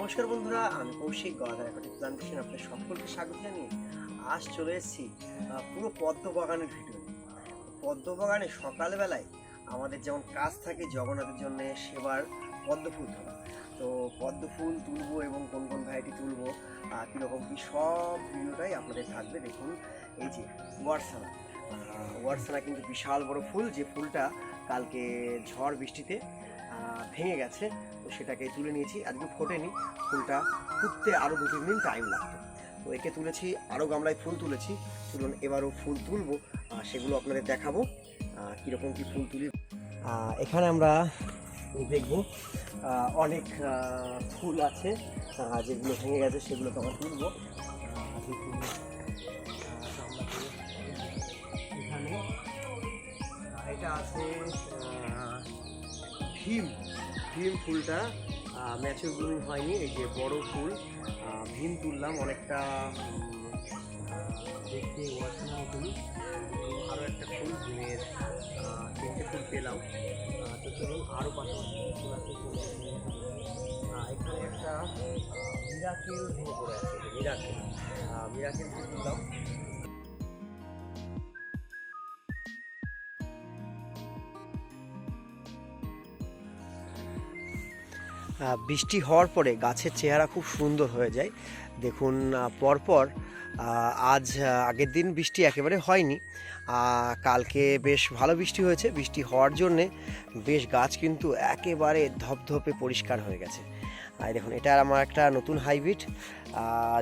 নমস্কার বন্ধুরা, আমি কৌশিক গদাধর অ্যাকোয়াটিক প্লান্টেশন আপনাদের সকলকে স্বাগত জানিয়ে আজ চলে এসেছি পুরো পদ্ম বাগানের ভিডিও। পদ্ম বাগানে সকালবেলায় আমাদের যেমন কাজ থাকে জগন্নাথের জন্য সেবার পদ্ম ফুল তোলা, তো পদ্ম ফুল তুলবো এবং কোন কোন ভ্যারাইটি তুলবো, কীরকম কী সব ভিডিওটাই আপনাদের থাকবে। দেখুন এই যে ওয়ার্ডসানা কিন্তু বিশাল বড় ফুল, যে ফুলটা কালকে ঝড় বৃষ্টিতে ভেঙে গেছে, তো সেটাকে তুলে নিয়েছি। আজকে ফোটেনি, ফুলটা ফুটতে আরও 2-3 দিন টাইম লাগতো, তো একে তুলেছি। আরও গামলায় ফুল তুলেছি, তুলুন এবারও ফুল তুলবো, সেগুলো আপনাদের দেখাবো কীরকম কী ফুল তুলি। এখানে আমরা দেখব অনেক ফুল আছে যেগুলো ভেঙে গেছে, সেগুলো তো আমরা তুলবো। এখানে এটা আছে ভীম ফুলটা ম্যাচিউর ব্লুমিং হয়নি, এই যে বড় ফুল ভীম তুললাম অনেকটা দেখতে ওয়ার্ডসানা ফুল। আরও একটা ফুল ভীমের 3টে ফুল পেলাম, তো চলুন আরও পাশাপাশি ফুল আছে। এখানে একটা মিরাকেল ভেঙে পড়ে আছে, মিরাকেল ফুল তুললাম। বৃষ্টি হওয়ার পরে গাছের চেহারা খুব সুন্দর হয়ে যায়। দেখুন পরপর আজ আগের দিন বৃষ্টি একেবারে হয়নি, কালকে বেশ ভালো বৃষ্টি হয়েছে। বৃষ্টি হওয়ার জন্যে বেশ গাছ কিন্তু একেবারে ধপধপে পরিষ্কার হয়ে গেছে। আর দেখুন এটা আমার একটা নতুন হাইব্রিড,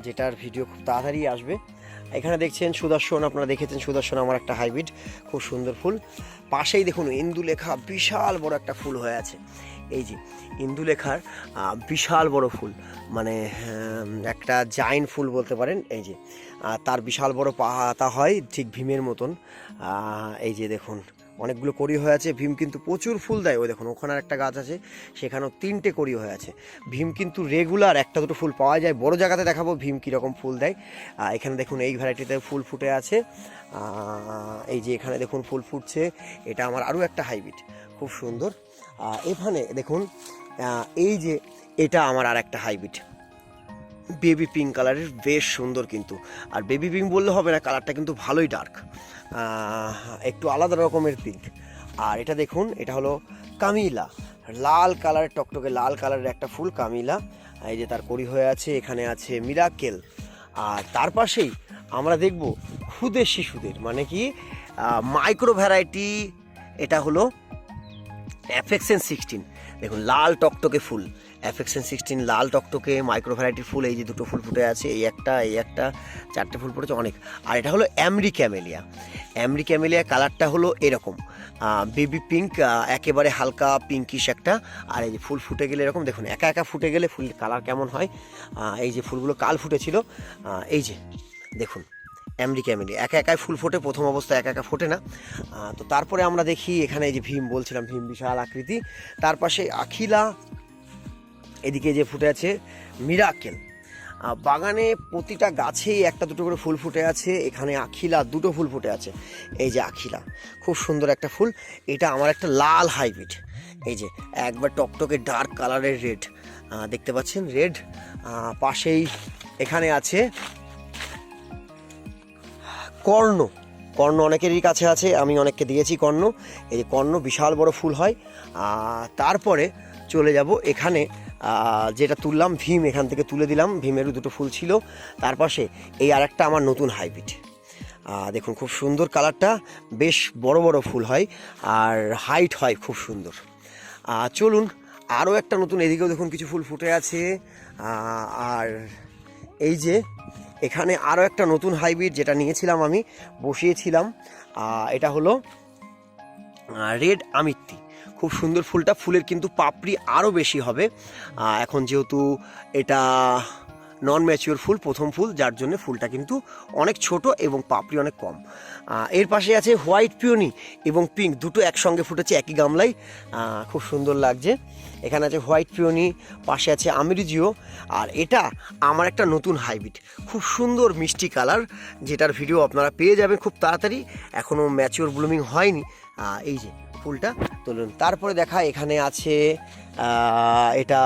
যেটার ভিডিও খুব তাড়াতাড়ি আসবে। এখানে দেখছেন সুদর্শন, আপনারা দেখেছেন সুদর্শন আমার একটা হাইব্রিড, খুব সুন্দর ফুল। পাশেই দেখুন ইন্দুলেখা বিশাল বড় একটা ফুল হয়ে আছে। এই যে ইন্দুলেখার বিশাল বড় ফুল, মানে একটা জাইন্ট ফুল বলতে পারেন। এই যে তার বিশাল বড় পাতা হয় ঠিক ভীমের মতন। এই যে দেখুন অনেকগুলো কড়ি হয়ে আছে। ভীম কিন্তু প্রচুর ফুল দেয়। ওই দেখুন ওখানে একটা গাছ আছে, সেখানেও 3টে কড়ি হয়ে আছে। ভীম কিন্তু রেগুলার 1-2 ফুল পাওয়া যায়। বড় জায়গাতে দেখাবো ভীম কীরকম ফুল দেয়। এখানে দেখুন এই ভ্যারাইটিতে ফুল ফুটে আছে। এই যে এখানে দেখুন ফুল ফুটছে, এটা আমার আরও একটা হাইব্রিড, খুব সুন্দর। এখানে দেখুন এই যে এটা আমার আর একটা হাইব্রিড, বেবি পিঙ্ক কালারের, বেশ সুন্দর কিন্তু। আর বেবি পিঙ্ক বললে হবে না, কালারটা কিন্তু ভালোই ডার্ক, একটু আলাদা রকমের পিঙ্ক। আর এটা দেখুন এটা হলো কামিলা, লাল কালারের, টকটকে লাল কালারের একটা ফুল কামিলা। এই যে তার কড়ি হয়ে আছে। এখানে আছে মিরাকেল। আর তার পাশেই আমরা দেখব খুদের শিশুদের, মানে কি মাইক্রো ভ্যারাইটি। এটা হলো অ্যাফেকশন 16, দেখুন লাল টকটকে ফুল, অ্যাফেকশন 16 লাল টকটকে মাইক্রো ভ্যারাইটির ফুল। এই যে 2টো ফুল ফুটে আছে, এই একটা 4টে ফুল ফুটেছে অনেক। আর এটা হলো অ্যামরি ক্যামেলিয়া, কালারটা হলো এরকম বেবি পিঙ্ক, একেবারে হালকা পিঙ্কিশ একটা। আর এই যে ফুল ফুটে গেলে এরকম দেখুন, একা ফুটে গেলে ফুল কালার কেমন হয়। এই যে ফুলগুলো কাল ফুটেছিল, এই যে দেখুন অ্যামরি ক্যামেলিয়া একাই ফুল ফোটে, প্রথম অবস্থায় একা ফোটে না। তো তারপরে আমরা দেখি এখানে এই যে ভীম বলছিলাম, ভীম বিশাল আকৃতি। তার পাশে আখিলা, এদিকে যে ফুটে আছে মিরাকেল। বাগানে প্রতিটা গাছেই 1-2 করে ফুল ফুটে আছে। এখানে আখিলা 2টো ফুল ফুটে আছে। এই যে আখিলা খুব সুন্দর একটা ফুল, এটা আমার একটা লাল হাইব্রিড। এই যে একবার টকটকে ডার্ক কালারের রেড, দেখতে পাচ্ছেন রেড। পাশেই এখানে আছে কর্ণ অনেকেরই কাছে আছে, আমি অনেককে দিয়েছি কর্ণ। এই যে কর্ণ বিশাল বড় ফুল হয়। তারপরে চলে যাব এখানে, যেটা তুললাম ভীম, এখান থেকে তুলে দিলাম, ভীমেরও 2টো ফুল ছিল। তার পাশে এই আরেকটা আমার নতুন হাইব্রিড, দেখুন খুব সুন্দর কালারটা, বেশ বড় বড় ফুল হয় আর হাইট হয় খুব সুন্দর। চলুন আরও একটা নতুন, এদিকেও দেখুন কিছু ফুল ফুটে আছে। আর এই যে এখানে আরও একটা নতুন হাইব্রিড, যেটা নিয়েছিলাম আমি, বসিয়েছিলাম, এটা হলো রেড আমিত্তি, খুব সুন্দর ফুলটা। ফুলের কিন্তু পাপড়ি আরও বেশি হবে। এখন যেহেতু এটা নন ম্যাচিওর ফুল, প্রথম ফুল, যার জন্য ফুলটা কিন্তু অনেক ছোট এবং পাপড়ি অনেক কম। এর পাশে আছে হোয়াইট পিওনি এবং পিঙ্ক, 2টো একসঙ্গে ফুটেছে একই গামলায়, খুব সুন্দর লাগছে। এখানে আছে হোয়াইট পিওনি, পাশে আছে আমিরিজিও। আর এটা আমার একটা নতুন হাইব্রিড, খুব সুন্দর মিষ্টি কালার, যেটার ভিডিও আপনারা পেয়ে যাবেন খুব তাড়াতাড়ি, এখনও ম্যাচিওর ব্লুমিং হয়নি। এই যে ফুলটা তুলুন। তারপরে দেখা এখানে আছে এটা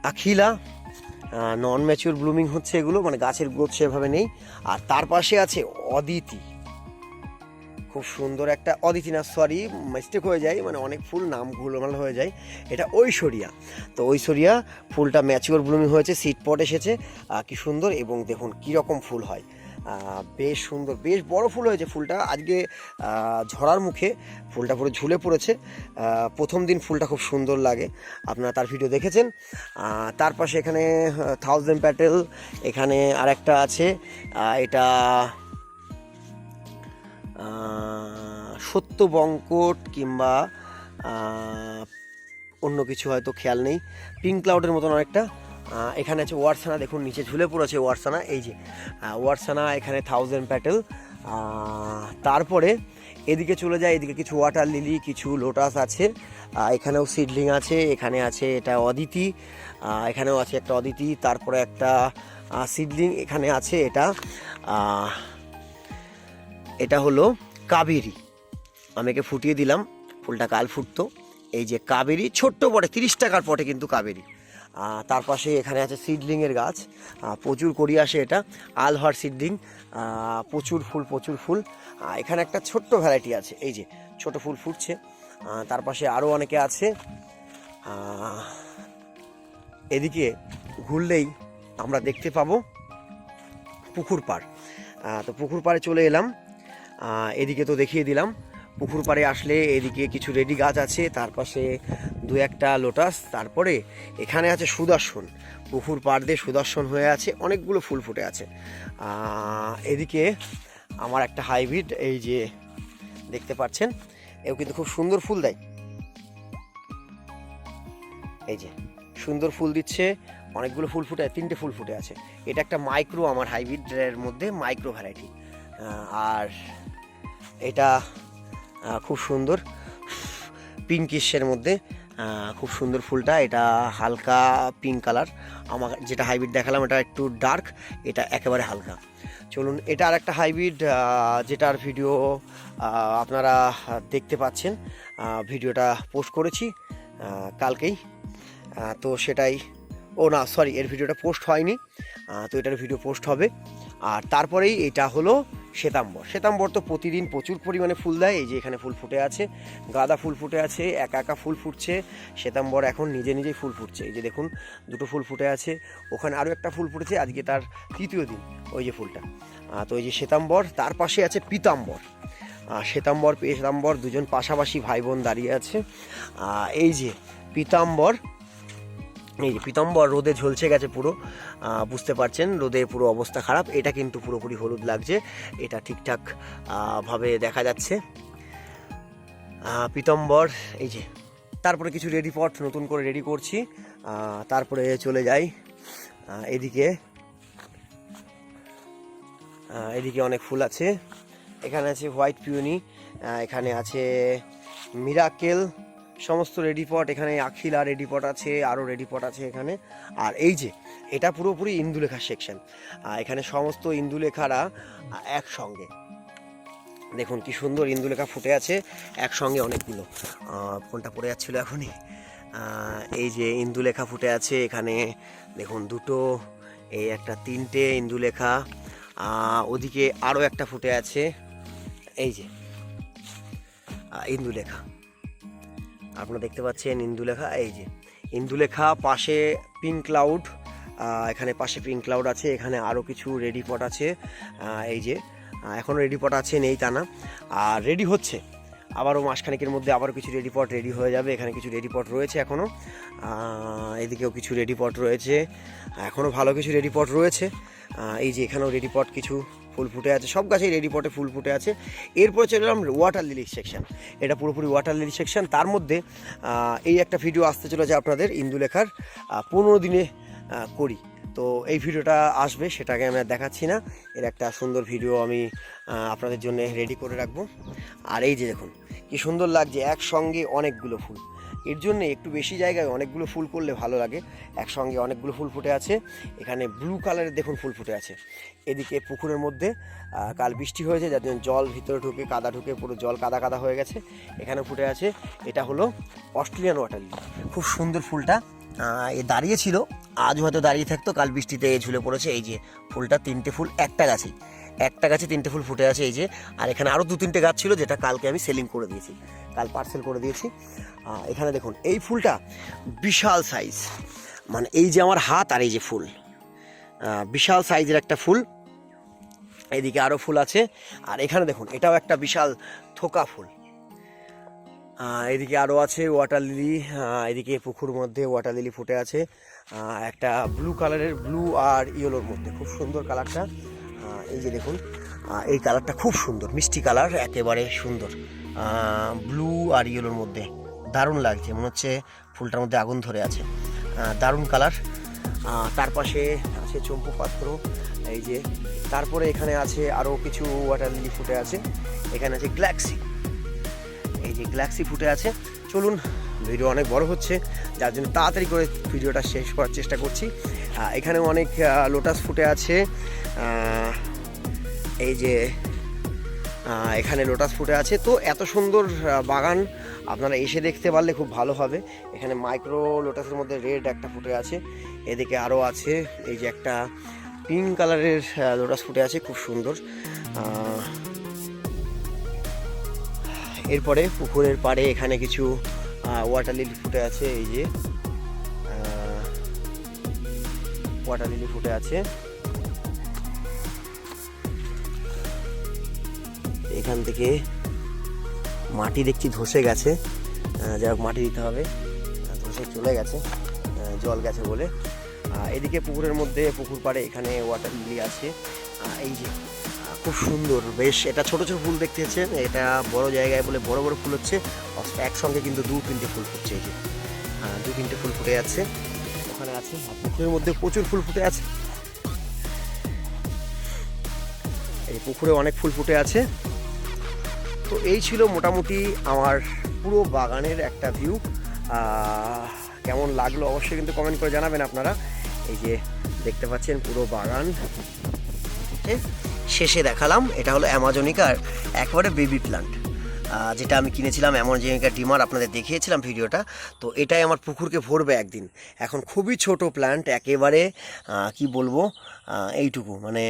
আখিলা, নন ম্যাচিওর ব্লুমিং হচ্ছে এগুলো, মানে গাছের গ্রোথ সেভাবে নেই। আর তার পাশে আছে অদিতি, খুব সুন্দর একটা, অদিতি না সরি মিস্টেক হয়ে যায়, মানে অনেক ফুল নাম ভুলভাল হয়ে যায়, এটা ঐশ্বরিয়া। তো ঐশ্বরিয়া ফুলটা ম্যাচিওর ব্লুমিং হয়েছে, সিড পট এসেছে, কি সুন্দর। এবং দেখুন কীরকম ফুল হয়, বেশ সুন্দর, বেশ বড় ফুল হয়েছে ফুলটা। আজকে ঝরার মুখে ফুলটা পুরো ঝুলে পড়েছে। প্রথম দিন ফুলটা খুব সুন্দর লাগে, আপনারা তার ভিডিও দেখেছেন। তার পাশে এখানে 1000 প্যাটেল, এখানে আরেকটা আছে, এটা সত্য বঙ্কট কিংবা অন্য কিছু হয়তো খেয়াল নেই, পিঙ্ক ক্লাউডের মতন অনেকটা। এখানে আছে ওয়ারসানা, দেখুন নিচে ঝুলে পড়েছে ওয়ারসানা, এই যে ওয়ারসানা, এখানে 1000 প্যাটেল। তারপরে এদিকে চলে যায়, এদিকে কিছু ওয়াটার লিলি, কিছু লোটাস আছে, এখানেও সিডলিং আছে, এখানে আছে এটা অদিতি, এখানেও আছে একটা অদিতি, তারপরে একটা সিডলিং, এখানে আছে এটা হলো কাবেরি, আমি একে ফুটিয়ে দিলাম, ফুলটা কাল ফুটতো। এই যে কাবেরি, ছোট্ট পটে 30 টাকার পটে কিন্তু কাবেরি। তার পাশে এখানে আছে সিডলিংয়ের গাছ, প্রচুর করি আসে, এটা আলহার সিডলিং, প্রচুর ফুল। এখানে একটা ছোট্ট ভ্যারাইটি আছে, এই যে ছোট ফুল ফুটছে। তার পাশে আরও অনেকে আছে। এদিকে ঘুরলেই আমরা দেখতে পাবো পুকুর পাড়। তো পুকুর পাড়ে চলে এলাম, এদিকে তো দেখিয়ে দিলাম। পুকুর পাড়ে আসলে এদিকে কিছু রেডি গাছ আছে, তার পাশে 2-1টা লোটাস, তারপরে এখানে আছে সুদর্শন, পুকুর পাড় দিয়ে সুদর্শন হয়ে আছে, অনেকগুলো ফুল ফুটে আছে। এদিকে আমার একটা হাইব্রিড, এই যে দেখতে পাচ্ছেন, এও কিন্তু খুব সুন্দর ফুল দেয়, এই যে সুন্দর ফুল দিচ্ছে, অনেকগুলো ফুল ফুটে, 3টে ফুল ফুটে আছে। এটা একটা মাইক্রো, আমার হাইব্রিডের মধ্যে মাইক্রো ভ্যারাইটি। আর এটা খুব সুন্দর পিঙ্কিশের মধ্যে, খুব সুন্দর ফুলটা, এটা হালকা পিঙ্ক কালার। আমার যেটা হাইব্রিড দেখালাম এটা একটু ডার্ক, এটা একেবারে হালকা। চলুন, এটা আর একটা হাইব্রিড, যেটার ভিডিও আপনারা দেখতে পাচ্ছেন, ভিডিওটা পোস্ট করেছি কালকেই, তো সেটাই, ও না সরি, এর ভিডিওটা পোস্ট হয়নি, তো এটার ভিডিও পোস্ট হবে। আর তারপরেই এটা হলো শ্বেতাম্বর তো প্রতিদিন প্রচুর পরিমাণে ফুল দেয়, এই যে এখানে ফুল ফুটে আছে, গাঁদা ফুল ফুটে আছে, একা ফুল ফুটছে, শ্বেতাম্বর এখন নিজেই ফুল ফুটছে, এই যে দেখুন 2টো ফুল ফুটে আছে, ওখানে আরও একটা ফুল ফুটেছে, আজকে তার 3য় দিন ওই যে ফুলটা। তো এই যে শ্বেতাম্বর, তার পাশে আছে পীতাম্বর, শ্বেতাম্বর দুজন পাশাপাশি ভাই বোন দাঁড়িয়ে আছে। এই যে পীতাম্বর, এই যে পীতাম্বর রোদে ঝলসে গেছে পুরো, বুঝতে পারছেন রোদে পুরো অবস্থা খারাপ, এটা কিন্তু পুরোপুরি হলুদ লাগছে, এটা ঠিকঠাক ভাবে দেখা যাচ্ছে পীতাম্বর। এই যে তারপরে কিছু রেডি পট নতুন করে রেডি করছি। তারপরে চলে যাই এদিকে অনেক ফুল আছে, এখানে আছে হোয়াইট পিওনি, এখানে আছে মিরাকেল, সমস্ত রেডি পট, এখানে আখিলা রেডি পট আছে, আরও রেডি পট আছে এখানে। আর এই যে এটা পুরোপুরি ইন্দুলেখা সেকশন, এখানে সমস্ত ইন্দুলেখারা একসঙ্গে, দেখুন কি সুন্দর ইন্দুলেখা ফুটে আছে একসঙ্গে অনেকগুলো। ফোনটা পড়ে যাচ্ছিলো এখনই, এই যে ইন্দুলেখা ফুটে আছে এখানে, দেখুন 2টো, এই একটা 3টে ইন্দুলেখা, ওদিকে আরও একটা ফুটে আছে, এই যে ইন্দুলেখা আপনারা দেখতে পাচ্ছেন, ইন্দুলেখা, এই যে ইন্দুলেখা, পাশে পিঙ্ক ক্লাউড, এখানে পাশে পিঙ্ক ক্লাউড আছে, এখানে আরও কিছু রেডি পট আছে, এই যে এখনও রেডি পট আছে নেই তা না, আর রেডি হচ্ছে, আবারও মাসখানেকের মধ্যে আবারও কিছু রেডি পট রেডি হয়ে যাবে। এখানে কিছু রেডি পট রয়েছে এখনও, এদিকেও কিছু রেডি পট রয়েছে, এখনও ভালো কিছু রেডি পট রয়েছে, এই যে এখানেও রেডি পট কিছু ফুল ফুটে আছে, সব গাছেই রেডি পটে ফুল ফুটে আছে। এরপরে চলে এলাম ওয়াটার লিলি সেকশন, এটা পুরোপুরি ওয়াটার লিলি সেকশন। তার মধ্যে এই একটা ভিডিও আসতে চলেছে আপনাদের ইন্দুলেখার 15 দিনে করি, তো এই ভিডিওটা আসবে, সেটাকে আমি আর দেখাচ্ছি না, এর একটা সুন্দর ভিডিও আমি আপনাদের জন্য রেডি করে রাখবো। আর এই যে দেখুন কি সুন্দর লাগছে একসঙ্গে অনেকগুলো ফুল, এর জন্য একটু বেশি জায়গায় অনেকগুলো ফুল করলে ভালো লাগে, একসঙ্গে অনেকগুলো ফুল ফুটে আছে। এখানে ব্লু কালারের দেখুন ফুল ফুটে আছে, এদিকে পুকুরের মধ্যে কাল বৃষ্টি হয়েছে, যার জন্য জল ভিতরে ঢুকে কাদা ঢুকে পুরো জল কাদা হয়ে গেছে, এখানে ফুটে আছে। এটা হলো অস্ট্রেলিয়ান ওয়াটার লিলি, খুব সুন্দর ফুলটা, এ দাঁড়িয়ে ছিল, আজ হয়তো দাঁড়িয়ে থাকতো, কাল বৃষ্টিতে ঝুলে পড়েছে। এই যে ফুলটা, 3টে ফুল একটা গাছে, 3টে ফুল ফুটে আছে এই যে। আর এখানে আরও 2-3টে গাছ ছিল, যেটা কালকে আমি সেলিং করে দিয়েছি, কাল পার্সেল করে দিয়েছি। এখানে দেখুন এই ফুলটা বিশাল সাইজ, মানে এই যে আমার হাত আর এই যে ফুল, বিশাল সাইজের একটা ফুল। এদিকে আরও ফুল আছে, আর এখানে দেখুন এটাও একটা বিশাল থোকা ফুল। এদিকে আরও আছে ওয়াটার লিলি, এদিকে পুকুর মধ্যে ওয়াটার লিলি ফুটে আছে, একটা ব্লু কালারের, ব্লু আর ইয়েলোর মধ্যে, খুব সুন্দর কালারটা। এই যে দেখুন এই কালারটা খুব সুন্দর, মিষ্টি কালার, একেবারে সুন্দর, ব্লু আর ইয়েলোর মধ্যে দারুণ লাগছে, মনে হচ্ছে ফুলটার মধ্যে আগুন ধরে আছে, দারুণ কালার। তার পাশে আছে চম্পু পাত্র, এই যে। তারপরে এখানে আছে আরও কিছু ওয়াটার লিলি ফুটে আছে, এখানে আছে গ্যালাক্সি, এই যে গ্যালাক্সি ফুটে আছে। চলুন, ভিডিও অনেক বড় হচ্ছে, যার জন্য তাড়াতাড়ি করে ভিডিওটা শেষ করার চেষ্টা করছি। এখানেও অনেক লোটাস ফুটে আছে, এই যে এখানে লোটাস ফুটে আছে। তো এত সুন্দর বাগান আপনারা এসে দেখতে পারলে খুব ভালো হবে। এখানে মাইক্রো লোটাসের মধ্যে রেড একটা ফুটে আছে, এদিকে আরও আছে, এই যে একটা পিঙ্ক কালারের লোটাস ফুটে আছে, খুব সুন্দর। এরপরে পুকুরের পাড়ে এখানে কিছু ওয়াটার লিলি ফুটে আছে, এই যে ওয়াটার লিলি ফুটে আছে। এখান থেকে মাটি দেখছি ধসে গেছে, যাই হোক মাটি দিতে হবে, ধসে চলে গেছে, জল গেছে বলে। এদিকে পুকুরের মধ্যে, পুকুর পাড়ে এখানে ওয়াটার লিলি আছে, এই যে খুব সুন্দর, বেশ এটা ছোট ছোট ফুল দেখতে হচ্ছে, এটা বড় জায়গায় বলে বড় বড় ফুল হচ্ছে, একসঙ্গে কিন্তু 2-3টে ফুল ফুটছে, এই যে 2-3টে ফুল ফুটে যাচ্ছে, ওখানে আছে। পুকুরের মধ্যে প্রচুর ফুল ফুটে আছে, এই পুকুরে অনেক ফুল ফুটে আছে। তো এই ছিল মোটামুটি আমার পুরো বাগানের একটা ভিউ। কেমন লাগলো অবশ্যই কিন্তু কমেন্ট করে জানাবেন আপনারা। এই যে দেখতে পাচ্ছেন পুরো বাগান, শেষে দেখালাম, এটা হলো অ্যামাজনিকার একেবারে বেবি প্লান্ট, যেটা আমি কিনেছিলাম, অ্যামাজনিকার ডিমার, আপনাদের দেখিয়েছিলাম ভিডিওটা। তো এটাই আমার পুকুরকে ভরবে একদিন। এখন খুবই ছোট প্লান্ট, একেবারে কি বলবো, এইটুকু, মানে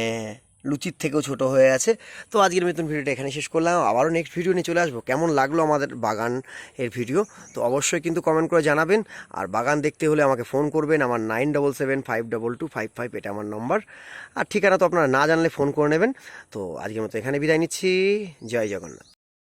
লুচির থেকেও ছোট হয়ে আছে। তো আজকের মতন ভিডিওটা এখানে শেষ করলাম, আবারও নেক্সট ভিডিও নিয়ে চলে আসবো। কেমন লাগলো আমাদের বাগান এর ভিডিও তো অবশ্যই কিন্তু কমেন্ট করে জানাবেন। আর বাগান দেখতে হলে আমাকে ফোন করবেন, আমার 97752255, এটা আমার নম্বর। আর ঠিকানা তো আপনারা না জানলে ফোন করে নেবেন। তো আজকের মতো এখানে বিদায় নিচ্ছি, জয় জগন্নাথ।